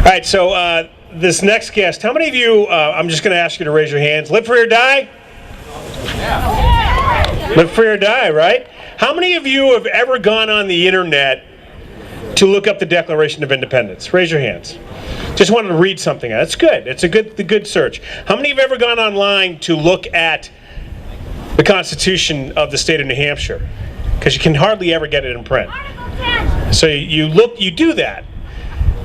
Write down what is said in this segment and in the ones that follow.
All right, so this next guest, how many of you, I'm just going to ask you to raise your hands, live free or die? Yeah. Live free or die, right? How many of you have ever gone on the internet to look up the Declaration of Independence? Raise your hands. Just wanted to read something. That's good. It's a good search. How many have ever gone online to look at the Constitution of the state of New Hampshire? Because you can hardly ever get it in print. So you do that.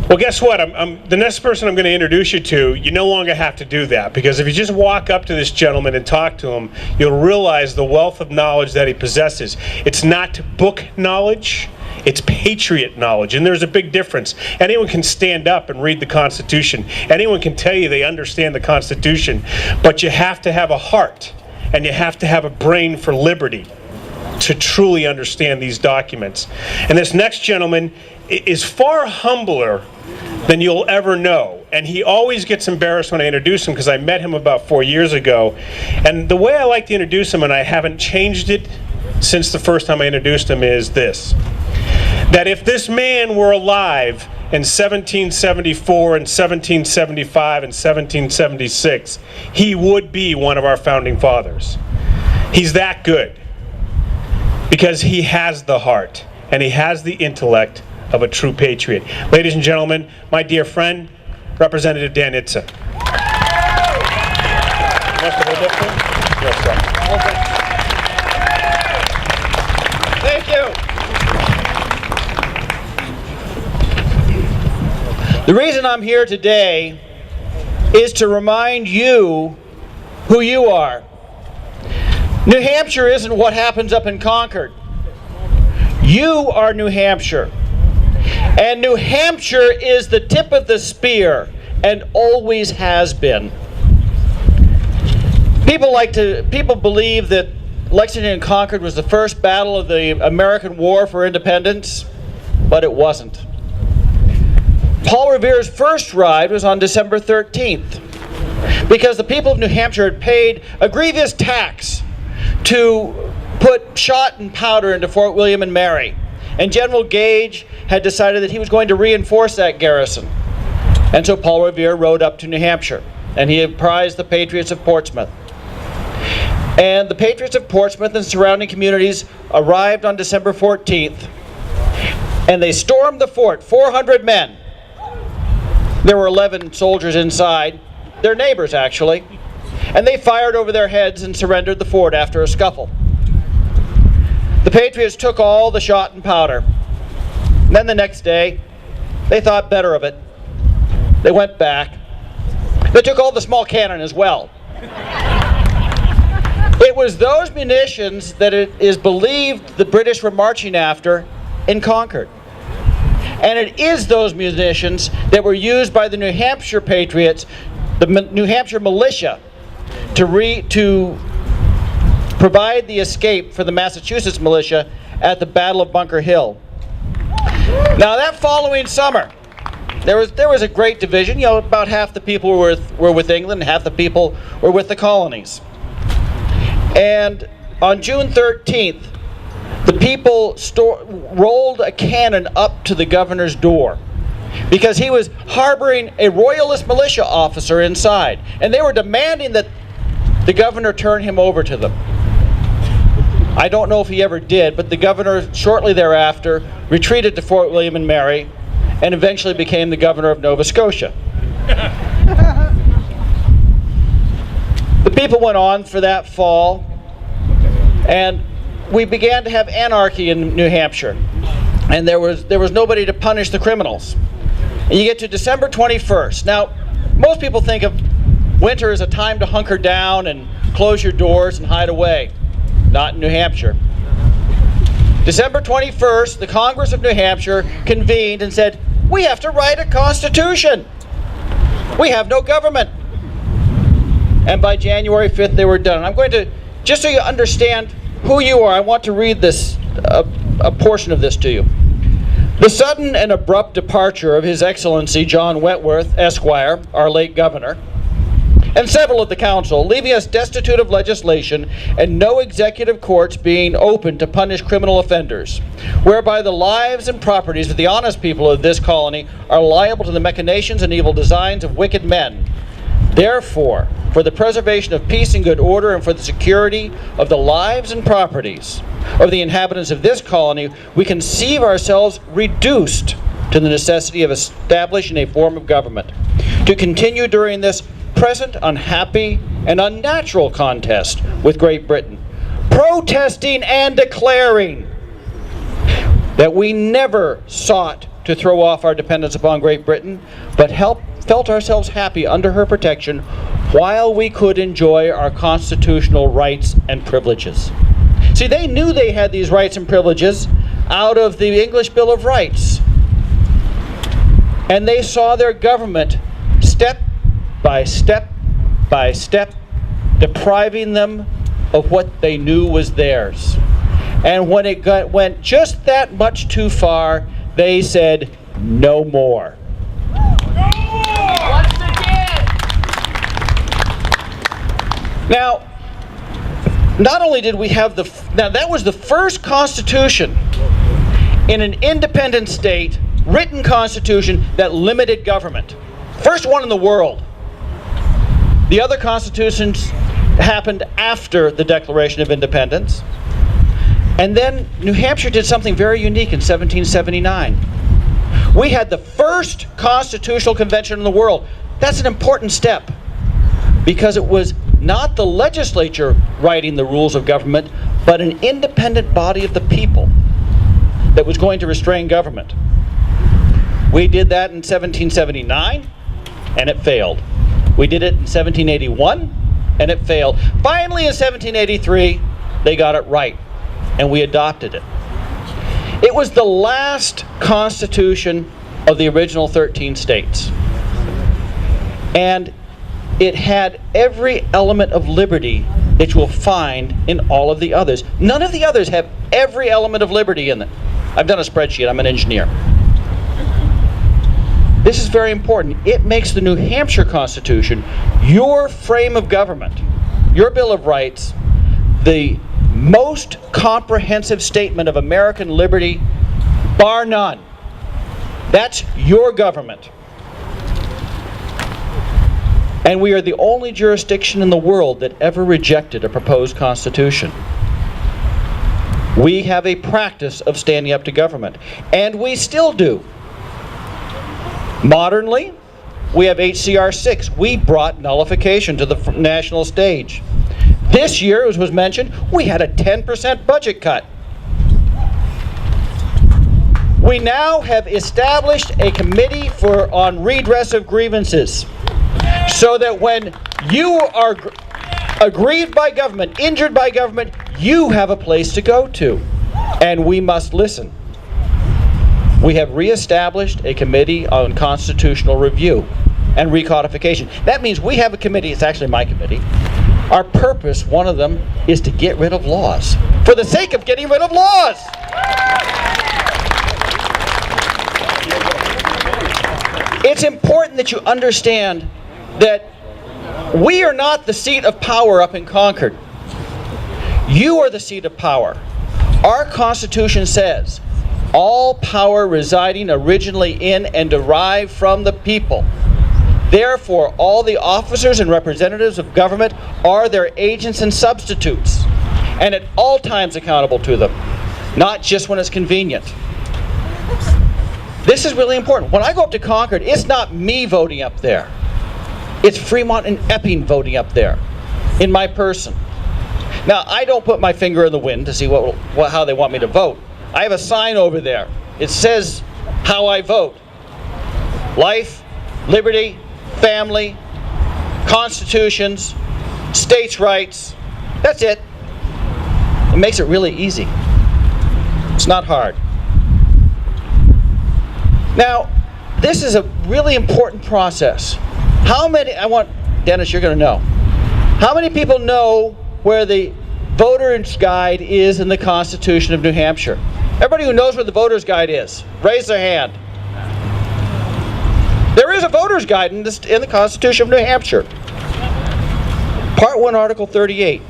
Well, guess what? The next person I'm going to introduce you to, you no longer have to do that, because if you just walk up to this gentleman and talk to him, you'll realize the wealth of knowledge that he possesses. It's not book knowledge, it's Patriot knowledge, and there's a big difference. Anyone can stand up and read the Constitution. Anyone can tell you they understand the Constitution, but you have to have a heart, and you have to have a brain for liberty to truly understand these documents. And this next gentleman is far humbler than you'll ever know. And he always gets embarrassed when I introduce him, because I met him about 4 years ago. And the way I like to introduce him, and I haven't changed it since the first time I introduced him, is this: that if this man were alive in 1774 and 1775 and 1776, he would be one of our founding fathers. He's that good, because he has the heart and he has the intellect of a true patriot. Ladies and gentlemen, my dear friend, Representative Dan Itse. Thank you. The reason I'm here today is to remind you who you are. New Hampshire isn't what happens up in Concord. You are New Hampshire. And New Hampshire is the tip of the spear, and always has been. People believe that Lexington and Concord was the first battle of the American War for Independence, but it wasn't. Paul Revere's first ride was on December 13th, because the people of New Hampshire had paid a grievous tax to put shot and powder into Fort William and Mary. And General Gage had decided that he was going to reinforce that garrison. And so Paul Revere rode up to New Hampshire, and he apprised the Patriots of Portsmouth. And the Patriots of Portsmouth and surrounding communities arrived on December 14th, and they stormed the fort, 400 men. There were 11 soldiers inside, their neighbors actually, and they fired over their heads and surrendered the fort after a scuffle. The Patriots took all the shot and powder. And then the next day, they thought better of it. They went back. They took all the small cannon as well. It was those munitions that it is believed the British were marching after in Concord. And it is those munitions that were used by the New Hampshire Patriots, the New Hampshire militia, to provide the escape for the Massachusetts militia at the Battle of Bunker Hill. Now that following summer, there was a great division. About half the people were with England, and half the people were with the colonies. And on June 13th, the people rolled a cannon up to the governor's door, because he was harboring a royalist militia officer inside, and they were demanding that the governor turn him over to them. I don't know if he ever did, but the governor shortly thereafter retreated to Fort William and Mary and eventually became the governor of Nova Scotia. The people went on for that fall, and we began to have anarchy in New Hampshire, and there was nobody to punish the criminals. And you get to December 21st. Now, most people think of winter as a time to hunker down and close your doors and hide away. Not in New Hampshire. December 21st, the Congress of New Hampshire convened and said, we have to write a constitution. We have no government. And by January 5th, they were done. I'm going to, just so you understand who you are, I want to read this, a portion of this to you. The sudden and abrupt departure of His Excellency John Wentworth, Esquire, our late governor, and several of the council, leaving us destitute of legislation and no executive courts being open to punish criminal offenders, whereby the lives and properties of the honest people of this colony are liable to the machinations and evil designs of wicked men. Therefore, for the preservation of peace and good order, and for the security of the lives and properties of the inhabitants of this colony, we conceive ourselves reduced to the necessity of establishing a form of government to continue during this present unhappy and unnatural contest with Great Britain, protesting and declaring that we never sought to throw off our dependence upon Great Britain, but felt ourselves happy under her protection while we could enjoy our constitutional rights and privileges. See, they knew they had these rights and privileges out of the English Bill of Rights. And they saw their government step by step by step depriving them of what they knew was theirs. And when it went just that much too far, they said, no more. Now, not only did we have now that was the first constitution in an independent state, written constitution that limited government. First one in the world. The other constitutions happened after the Declaration of Independence. And then New Hampshire did something very unique in 1779. We had the first constitutional convention in the world. That's an important step because it was not the legislature writing the rules of government, but an independent body of the people that was going to restrain government. We did that in 1779, and it failed. We did it in 1781, and it failed. Finally, in 1783, they got it right, and we adopted it. It was the last constitution of the original 13 states. And it had every element of liberty that you will find in all of the others. None of the others have every element of liberty in it. I've done a spreadsheet, I'm an engineer. This is very important. It makes the New Hampshire Constitution, your frame of government, your Bill of Rights, the most comprehensive statement of American liberty, bar none. That's your government. And we are the only jurisdiction in the world that ever rejected a proposed constitution. We have a practice of standing up to government, and we still do. Modernly, we have HCR 6. We brought nullification to the national stage. This year, as was mentioned, we had a 10% budget cut. We now have established a committee on redress of grievances, so that when you are aggrieved by government, injured by government, you have a place to go to, and we must listen. We have reestablished a committee on constitutional review and recodification. That means we have a committee, it's actually my committee. Our purpose, one of them, is to get rid of laws. For the sake of getting rid of laws! It's important that you understand that we are not the seat of power up in Concord. You are the seat of power. Our Constitution says, all power residing originally in and derived from the people. Therefore, all the officers and representatives of government are their agents and substitutes, and at all times accountable to them, not just when it's convenient. This is really important. When I go up to Concord, it's not me voting up there. It's Fremont and Epping voting up there, in my person. Now, I don't put my finger in the wind to see how they want me to vote. I have a sign over there. It says how I vote. Life, liberty, family, constitutions, states' rights. That's it. It makes it really easy. It's not hard. Now, this is a really important process. How many, Dennis, you're going to know. How many people know where the voter's guide is in the Constitution of New Hampshire? Everybody who knows where the voter's guide is, raise their hand. There is a voter's guide in the Constitution of New Hampshire. Part 1, Article 38.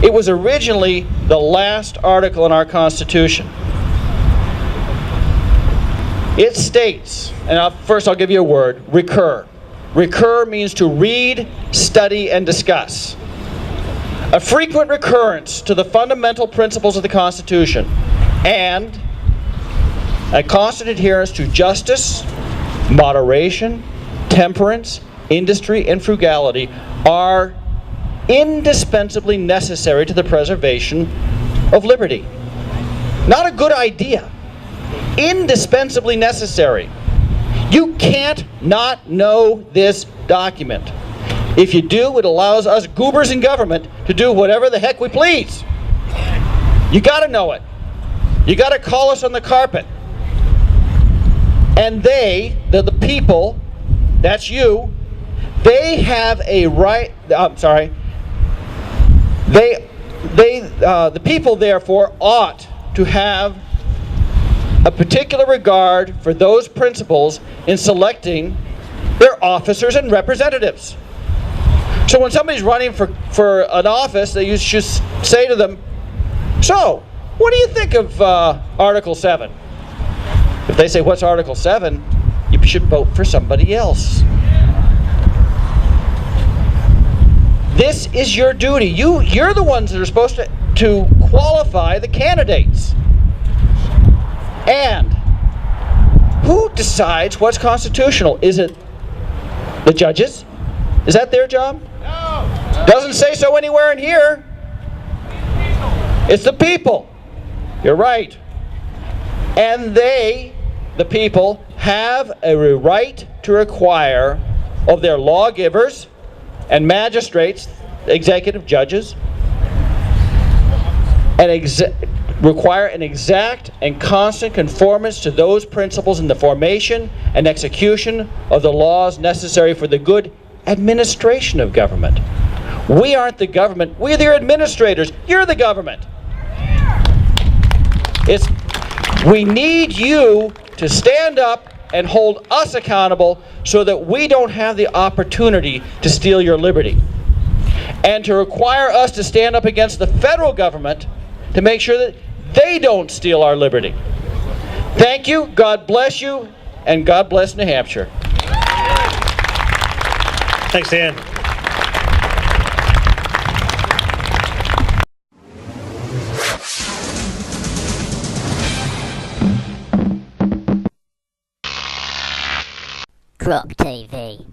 It was originally the last article in our Constitution. It states, and first I'll give you a word, recur. Recur means to read, study, and discuss. A frequent recurrence to the fundamental principles of the Constitution, and a constant adherence to justice, moderation, temperance, industry, and frugality are indispensably necessary to the preservation of liberty. Not a good idea. Indispensably necessary. You can't not know this document. If you do, it allows us goobers in government to do whatever the heck we please. You gotta know it. You gotta call us on the carpet. And they, the people, that's you, they have a right, the people therefore ought to have a particular regard for those principles in selecting their officers and representatives. So when somebody's running for an office, you should say to them, so, what do you think of Article 7? If they say, what's Article 7? You should vote for somebody else. This is your duty. You're the ones that are supposed to qualify the candidates. And who decides what's constitutional? Is it the judges? Is that their job? No. Doesn't say so anywhere in here. It's the people. You're right. And they, the people, have a right to require of their lawgivers and magistrates, executive judges, require an exact and constant conformance to those principles in the formation and execution of the laws necessary for the good administration of government. We aren't the government. We're the administrators. You're the government. We need you to stand up and hold us accountable so that we don't have the opportunity to steal your liberty. And to require us to stand up against the federal government to make sure that they don't steal our liberty. Thank you, God bless you, and God bless New Hampshire. Thanks, Dan. GrokTV.